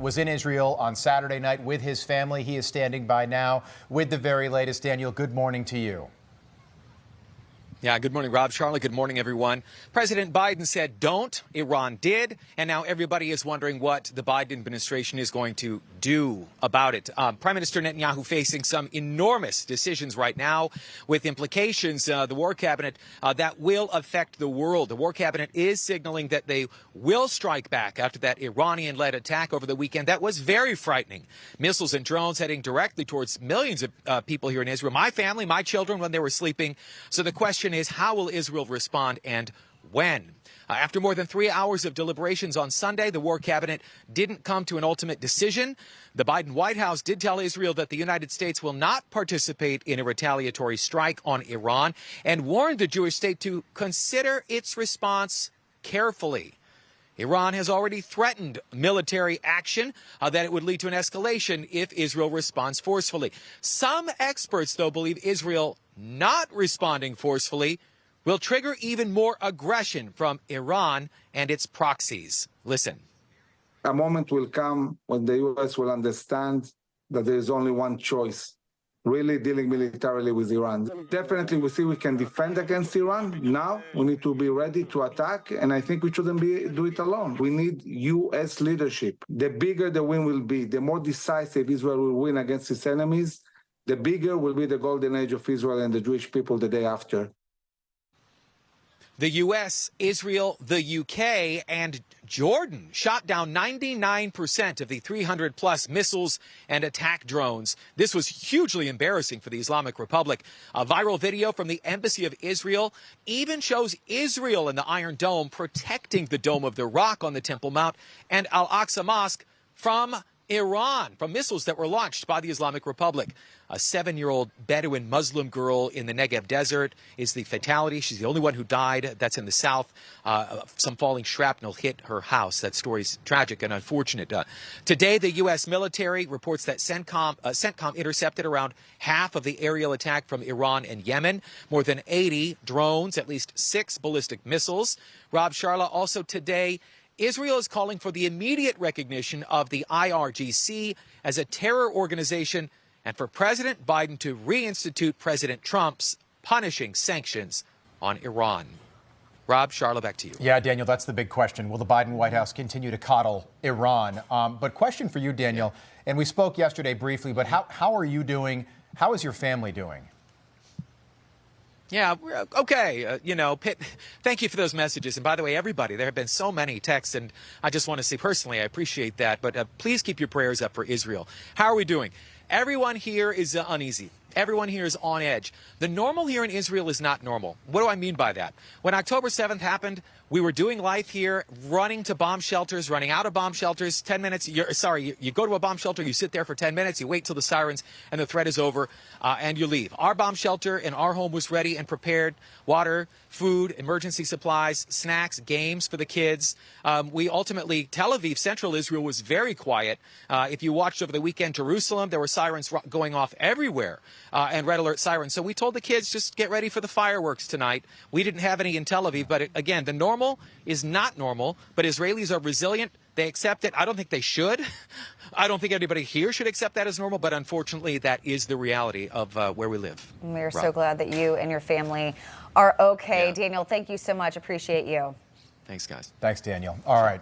was in Israel on Saturday night with his family. He is standing by now with the very latest. Daniel, good morning to you. Yeah, good morning, Rob. Charlotte, good morning, everyone. President Biden said don't. Iran did. And now everybody is wondering what the Biden administration is going to do about it. Prime Minister Netanyahu facing some enormous decisions right now with implications, the War Cabinet, that will affect the world. The War Cabinet is signaling that they will strike back after that Iranian-led attack over the weekend. That was very frightening. Missiles and drones heading directly towards millions of people here in Israel. My family, my children, when they were sleeping. So the question is, how will Israel respond and when? After more than 3 hours of deliberations on Sunday, the War Cabinet didn't come to an ultimate decision. The Biden White House did tell Israel that the United States will not participate in a retaliatory strike on Iran and warned the Jewish state to consider its response carefully. Iran has already threatened military action, that it would lead to an escalation if Israel responds forcefully. Some experts, though, believe Israel not responding forcefully will trigger even more aggression from Iran and its proxies. Listen. A moment will come when the U.S. will understand that there is only one choice, really dealing militarily with Iran. Definitely we see we can defend against Iran. Now we need to be ready to attack, and I think we shouldn't do it alone. We need U.S. leadership. The bigger the win will be, the more decisive Israel will win against its enemies, the bigger will be the golden age of Israel and the Jewish people the day after. The U.S., Israel, the U.K., and Jordan shot down 99% of the 300-plus missiles and attack drones. This was hugely embarrassing for the Islamic Republic. A viral video from the Embassy of Israel even shows Israel in the Iron Dome protecting the Dome of the Rock on the Temple Mount and Al-Aqsa Mosque from Iran, from missiles that were launched by the Islamic Republic. A 7-year-old Bedouin Muslim girl in the Negev desert is the fatality. She's the only one who died. That's in the south. Some falling shrapnel hit her house. That story's tragic and unfortunate. Today, the U.S. military reports that CENTCOM intercepted around half of the aerial attack from Iran and Yemen. More than 80 drones, at least 6 ballistic missiles. Rob, Sharla, also today, Israel is calling for the immediate recognition of the IRGC as a terror organization and for President Biden to reinstitute President Trump's punishing sanctions on Iran. Rob, Sharla, back to you. Yeah, Daniel, that's the big question. Will the Biden White House continue to coddle Iran? But question for you, Daniel, and we spoke yesterday briefly, but how are you doing? How is your family doing? Yeah, okay. Thank you for those messages. And by the way, everybody, there have been so many texts, and I just want to say personally, I appreciate that. But please keep your prayers up for Israel. How are we doing? Everyone here is uneasy. Everyone here is on edge. The normal here in Israel is not normal. What do I mean by that? When October 7th happened, we were doing life here, running to bomb shelters, running out of bomb shelters, 10 minutes. You go to a bomb shelter, you sit there for 10 minutes, you wait till the sirens and the threat is over, and you leave. Our bomb shelter in our home was ready and prepared. Water, food, emergency supplies, snacks, games for the kids. We ultimately, Tel Aviv, central Israel, was very quiet. If you watched over the weekend, Jerusalem, there were sirens going off everywhere, and red alert sirens. So we told the kids, just get ready for the fireworks tonight. We didn't have any in Tel Aviv, but again, the normal is not normal, but Israelis are resilient. They accept it. I don't think they should. I don't think anybody here should accept that as normal, but unfortunately, that is the reality of where we live. We're so glad that you and your family are okay. Yeah. Daniel, thank you so much. Appreciate you. Thanks, guys. Thanks, Daniel. All right.